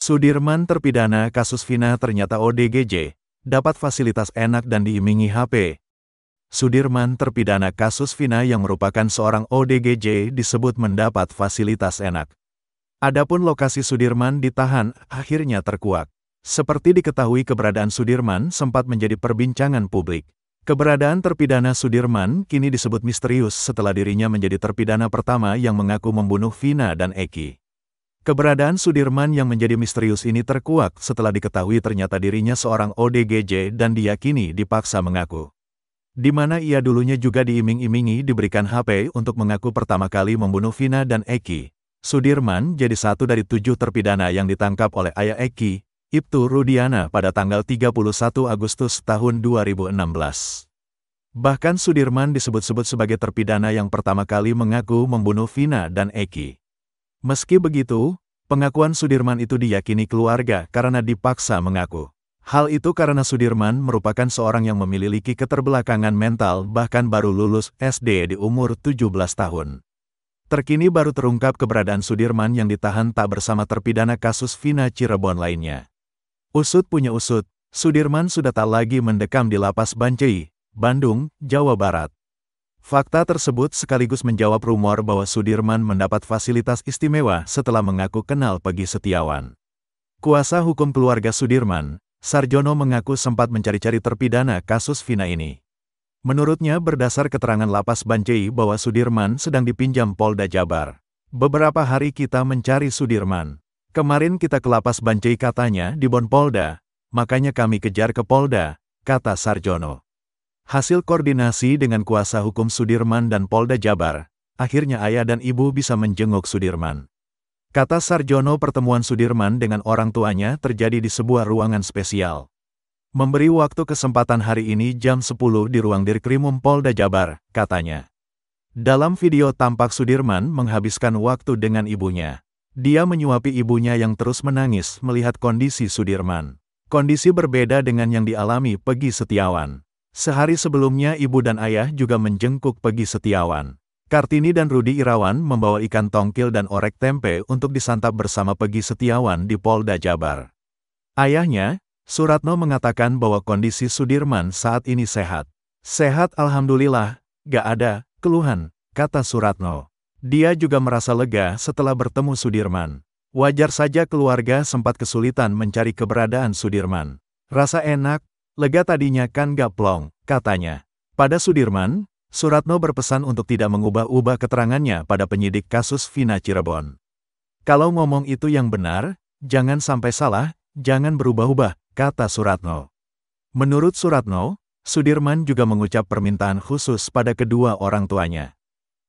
Sudirman terpidana kasus Vina ternyata ODGJ, dapat fasilitas enak dan diiming-imingi HP. Sudirman terpidana kasus Vina yang merupakan seorang ODGJ disebut mendapat fasilitas enak. Adapun lokasi Sudirman ditahan, akhirnya terkuak. Seperti diketahui keberadaan Sudirman sempat menjadi perbincangan publik. Keberadaan terpidana Sudirman kini disebut misterius setelah dirinya menjadi terpidana pertama yang mengaku membunuh Vina dan Eki. Keberadaan Sudirman yang menjadi misterius ini terkuak setelah diketahui ternyata dirinya seorang ODGJ dan diyakini dipaksa mengaku. Di mana ia dulunya juga diiming-imingi diberikan HP untuk mengaku pertama kali membunuh Vina dan Eki. Sudirman jadi satu dari 7 terpidana yang ditangkap oleh ayah Eki, Ibtu Rudiana pada tanggal 31 Agustus tahun 2016. Bahkan Sudirman disebut-sebut sebagai terpidana yang pertama kali mengaku membunuh Vina dan Eki. Meski begitu, pengakuan Sudirman itu diyakini keluarga karena dipaksa mengaku. Hal itu karena Sudirman merupakan seorang yang memiliki keterbelakangan mental bahkan baru lulus SD di umur 17 tahun. Terkini baru terungkap keberadaan Sudirman yang ditahan tak bersama terpidana kasus Vina Cirebon lainnya. Usut punya usut, Sudirman sudah tak lagi mendekam di Lapas Bancai, Bandung, Jawa Barat. Fakta tersebut sekaligus menjawab rumor bahwa Sudirman mendapat fasilitas istimewa setelah mengaku kenal Peggy Setiawan. Kuasa hukum keluarga Sudirman, Sarjono mengaku sempat mencari-cari terpidana kasus Vina ini. Menurutnya berdasar keterangan Lapas Bancai bahwa Sudirman sedang dipinjam Polda Jabar. Beberapa hari kita mencari Sudirman. Kemarin kita ke Lapas Bancai katanya di Bon Polda, makanya kami kejar ke Polda, kata Sarjono. Hasil koordinasi dengan kuasa hukum Sudirman dan Polda Jabar, akhirnya ayah dan ibu bisa menjenguk Sudirman. Kata Sarjono, pertemuan Sudirman dengan orang tuanya terjadi di sebuah ruangan spesial. Memberi waktu kesempatan hari ini jam 10 di ruang Dirkrimum Polda Jabar, katanya. Dalam video tampak Sudirman menghabiskan waktu dengan ibunya. Dia menyuapi ibunya yang terus menangis melihat kondisi Sudirman. Kondisi berbeda dengan yang dialami Peggy Setiawan. Sehari sebelumnya ibu dan ayah juga menjenguk Peggy Setiawan. Kartini dan Rudi Irawan membawa ikan tongkil dan orek tempe untuk disantap bersama Peggy Setiawan di Polda Jabar. Ayahnya, Suratno, mengatakan bahwa kondisi Sudirman saat ini sehat. Sehat alhamdulillah, gak ada keluhan, kata Suratno. Dia juga merasa lega setelah bertemu Sudirman. Wajar saja keluarga sempat kesulitan mencari keberadaan Sudirman. Rasa enak, lega tadinya kan gak plong, katanya. Pada Sudirman, Suratno berpesan untuk tidak mengubah-ubah keterangannya pada penyidik kasus Vina Cirebon. Kalau ngomong itu yang benar, jangan sampai salah, jangan berubah-ubah, kata Suratno. Menurut Suratno, Sudirman juga mengucap permintaan khusus pada kedua orang tuanya.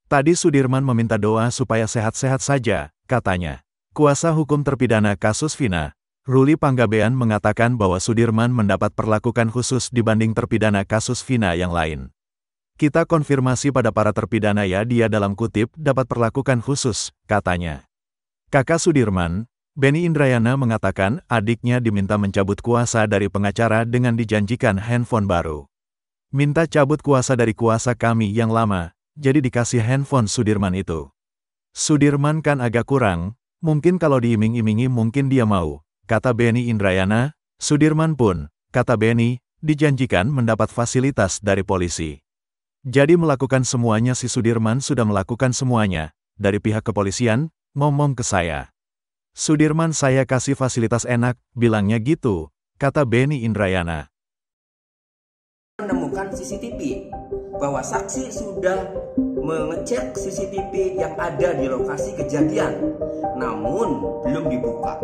Tadi Sudirman meminta doa supaya sehat-sehat saja, katanya. Kuasa hukum terpidana kasus Vina, Ruli Panggabean, mengatakan bahwa Sudirman mendapat perlakuan khusus dibanding terpidana kasus Vina yang lain. Kita konfirmasi pada para terpidana ya, dia dalam kutip dapat perlakuan khusus, katanya. Kakak Sudirman, Benny Indrayana, mengatakan adiknya diminta mencabut kuasa dari pengacara dengan dijanjikan handphone baru. Minta cabut kuasa dari kuasa kami yang lama, jadi dikasih handphone Sudirman itu. Sudirman kan agak kurang, mungkin kalau diiming-imingi mungkin dia mau, kata Benny Indrayana. Sudirman pun, kata Benny, dijanjikan mendapat fasilitas dari polisi. Jadi melakukan semuanya, si Sudirman sudah melakukan semuanya, dari pihak kepolisian, ngomong ke saya. Sudirman saya kasih fasilitas enak, bilangnya gitu, kata Benny Indrayana. Menemukan CCTV, bahwa saksi sudah mengecek CCTV yang ada di lokasi kejadian, namun belum dibuka.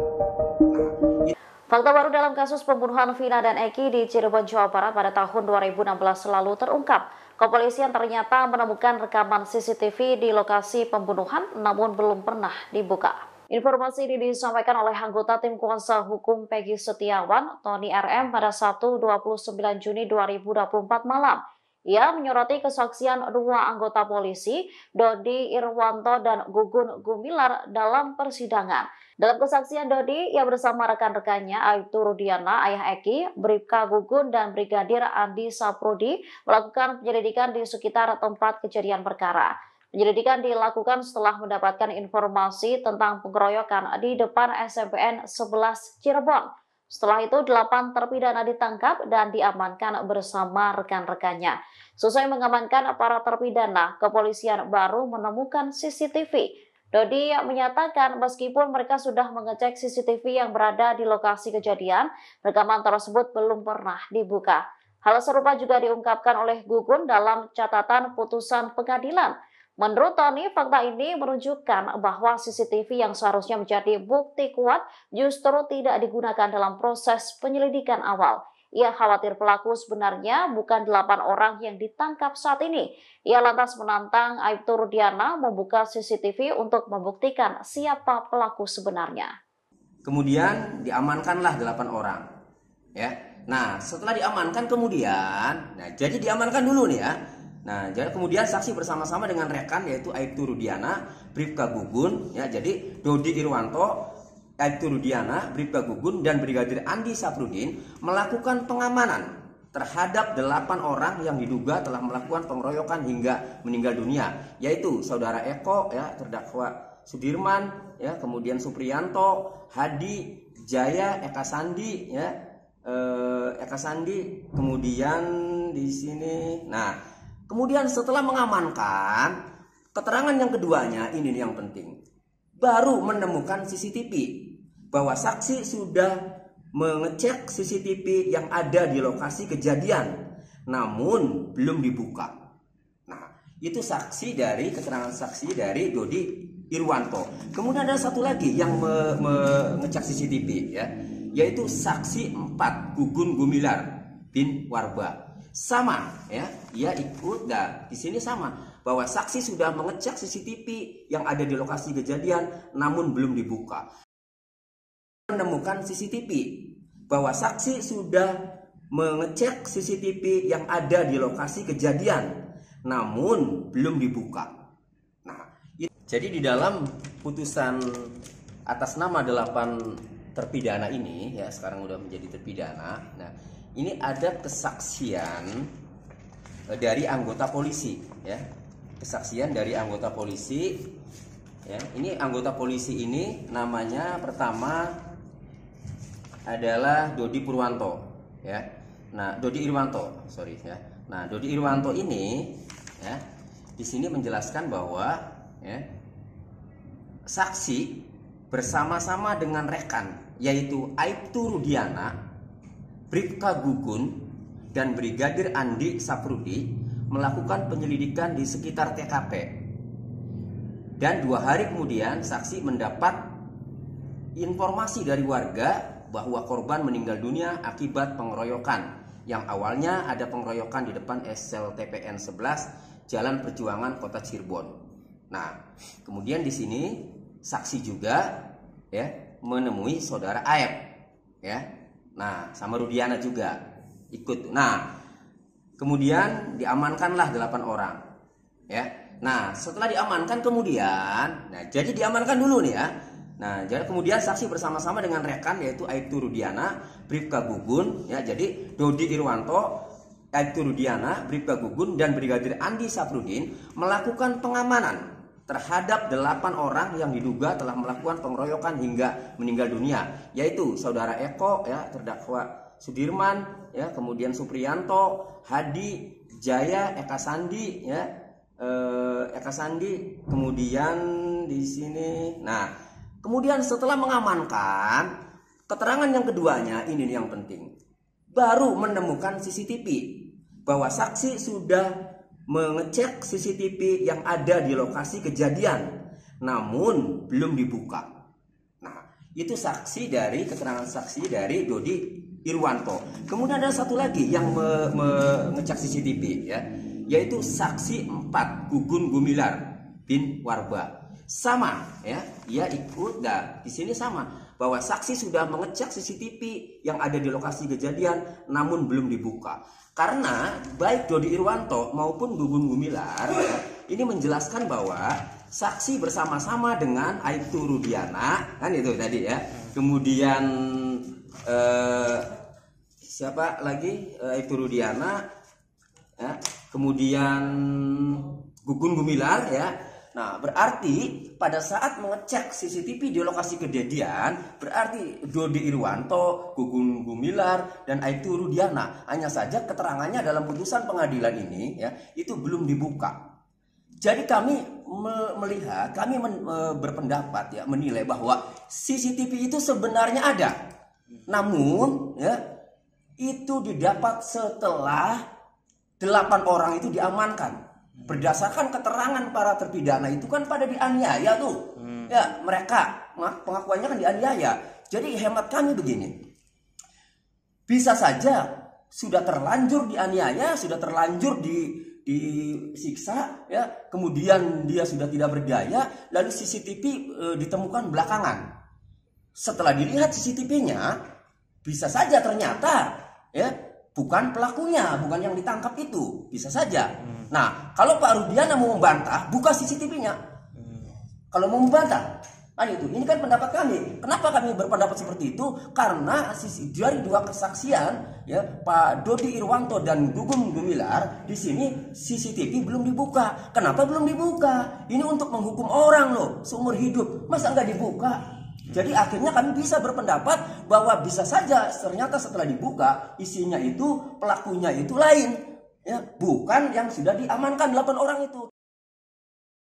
Fakta baru dalam kasus pembunuhan Vina dan Eki di Cirebon, Jawa Barat pada tahun 2016 lalu terungkap. Kepolisian ternyata menemukan rekaman CCTV di lokasi pembunuhan, namun belum pernah dibuka. Informasi ini disampaikan oleh anggota tim kuasa hukum Peggy Setiawan, Tony RM, pada Sabtu 29 Juni 2024 malam. Ia menyoroti kesaksian dua anggota polisi, Dodi Irwanto dan Gugun Gumilar, dalam persidangan. Dalam kesaksian Dodi, ia bersama rekan-rekannya Ibtu Rudiana, ayah Eki, Bribka Gugun, dan Brigadir Andi Saprodi melakukan penyelidikan di sekitar tempat kejadian perkara. Penyelidikan dilakukan setelah mendapatkan informasi tentang pengeroyokan di depan SMPN 11 Cirebon. Setelah itu, 8 terpidana ditangkap dan diamankan bersama rekan-rekannya. Sesuai mengamankan para terpidana, kepolisian baru menemukan CCTV. Dodi menyatakan meskipun mereka sudah mengecek CCTV yang berada di lokasi kejadian, rekaman tersebut belum pernah dibuka. Hal serupa juga diungkapkan oleh Gugun dalam catatan putusan pengadilan. Menurut Tony, fakta ini menunjukkan bahwa CCTV yang seharusnya menjadi bukti kuat justru tidak digunakan dalam proses penyelidikan awal. Ia khawatir pelaku sebenarnya bukan 8 orang yang ditangkap saat ini. Ia lantas menantang Aibtu Rudiana membuka CCTV untuk membuktikan siapa pelaku sebenarnya. Kemudian diamankanlah 8 orang. Ya. Nah, setelah diamankan kemudian, jadi diamankan dulu nih ya. Nah, jadi kemudian saksi bersama-sama dengan rekan yaitu Aibtu Rudiana, Bribka Gugun, ya. Jadi Dodi Irwanto, Aibtu Rudiana, Bribka Gugun dan Brigadir Andi Safrudin melakukan pengamanan terhadap 8 orang yang diduga telah melakukan pengeroyokan hingga meninggal dunia, yaitu saudara Eko, ya, terdakwa Sudirman, ya, kemudian Supriyanto, Hadi, Jaya, Eka Sandi, ya, Eka Sandi, kemudian di sini. Nah, kemudian setelah mengamankan, keterangan yang keduanya ini yang penting. Baru menemukan CCTV bahwa saksi sudah mengecek CCTV yang ada di lokasi kejadian, namun belum dibuka. Nah, itu keterangan saksi dari Dodi Irwanto. Kemudian ada satu lagi yang mengecek CCTV, ya, yaitu saksi 4 Gugun Gumilar bin Warba. Sama, ya, ia ikut. Nah, di sini sama bahwa saksi sudah mengecek CCTV yang ada di lokasi kejadian namun belum dibuka. Menemukan CCTV bahwa saksi sudah mengecek CCTV yang ada di lokasi kejadian namun belum dibuka. Nah, jadi di dalam putusan atas nama 8 terpidana ini, ya, sekarang udah menjadi terpidana. Nah, ini ada kesaksian dari anggota polisi, ya. Kesaksian dari anggota polisi, ya. Ini anggota polisi ini namanya pertama adalah Dodi Purwanto, ya. Nah, Dodi Irwanto, sorry, ya. Nah, Dodi Irwanto ini, ya, di sini menjelaskan bahwa, ya, saksi bersama-sama dengan rekan yaitu Aibtu Rudiana, Bribka Gugun dan Brigadir Andi Safrudi melakukan penyelidikan di sekitar TKP. Dan 2 hari kemudian saksi mendapat informasi dari warga bahwa korban meninggal dunia akibat pengeroyokan. Yang awalnya ada pengeroyokan di depan SLTPN 11 Jalan Perjuangan Kota Cirebon. Nah, kemudian di sini saksi juga, ya, menemui saudara Aep, ya. Nah, sama Rudiana juga ikut. Nah, kemudian diamankanlah 8 orang, ya. Nah, setelah diamankan kemudian, jadi diamankan dulu nih ya. Nah, jadi kemudian saksi bersama-sama dengan rekan yaitu Aibtu Rudiana, Bribka Gugun, ya. Jadi Dodi Irwanto, Aibtu Rudiana, Bribka Gugun dan Brigadir Andi Safrudin melakukan pengamanan terhadap 8 orang yang diduga telah melakukan pengeroyokan hingga meninggal dunia, yaitu saudara Eko, ya, terdakwa Sudirman, ya, kemudian Supriyanto, Hadi, Jaya, Eka Sandi, ya, Eka Sandi, kemudian di sini. Nah, kemudian setelah mengamankan, keterangan yang keduanya ini yang penting. Baru menemukan CCTV bahwa saksi sudah mengecek CCTV yang ada di lokasi kejadian namun belum dibuka. Nah, itu keterangan saksi dari Dodi Irwanto. Kemudian ada satu lagi yang mengecek CCTV, ya, yaitu saksi 4 Gugun Gumilar bin Warba. Sama, ya, ia ikut. Dan di sini sama bahwa saksi sudah mengecek CCTV yang ada di lokasi kejadian namun belum dibuka. Karena baik Dodi Irwanto maupun Gugun Gumilar, ya, ini menjelaskan bahwa saksi bersama-sama dengan Aibtu Rudiana, kan itu tadi, ya. Kemudian siapa lagi? Aibtu Rudiana, ya. Kemudian Gugun Gumilar ya. Nah, berarti pada saat mengecek CCTV di lokasi kejadian, berarti Dodi Irwanto, Gugun Gumilar, dan Aibtu Rudiana, hanya saja keterangannya dalam putusan pengadilan ini ya, itu belum dibuka. Jadi kami melihat, kami berpendapat ya, menilai bahwa CCTV itu sebenarnya ada. Namun ya, itu didapat setelah 8 orang itu diamankan. Berdasarkan keterangan para terpidana itu kan pada dianiaya tuh. Ya, mereka pengakuannya kan dianiaya. Jadi hemat kami begini. Bisa saja sudah terlanjur dianiaya, sudah terlanjur disiksa ya, kemudian dia sudah tidak berdaya, lalu CCTV ditemukan belakangan. Setelah dilihat CCTV-nya, bisa saja ternyata ya bukan pelakunya, bukan yang ditangkap itu, bisa saja. Nah, kalau Pak Rudiana mau membantah, buka CCTV-nya. Kalau mau membantah, kan itu. Ini kan pendapat kami. Kenapa kami berpendapat seperti itu? Karena dari 2 kesaksian, ya, Pak Dodi Irwanto dan Gugun Gumilar, di sini CCTV belum dibuka. Kenapa belum dibuka? Ini untuk menghukum orang loh, seumur hidup. Masa nggak dibuka? Jadi akhirnya kami bisa berpendapat bahwa bisa saja ternyata setelah dibuka isinya itu pelakunya itu lain, ya, bukan yang sudah diamankan 8 orang itu.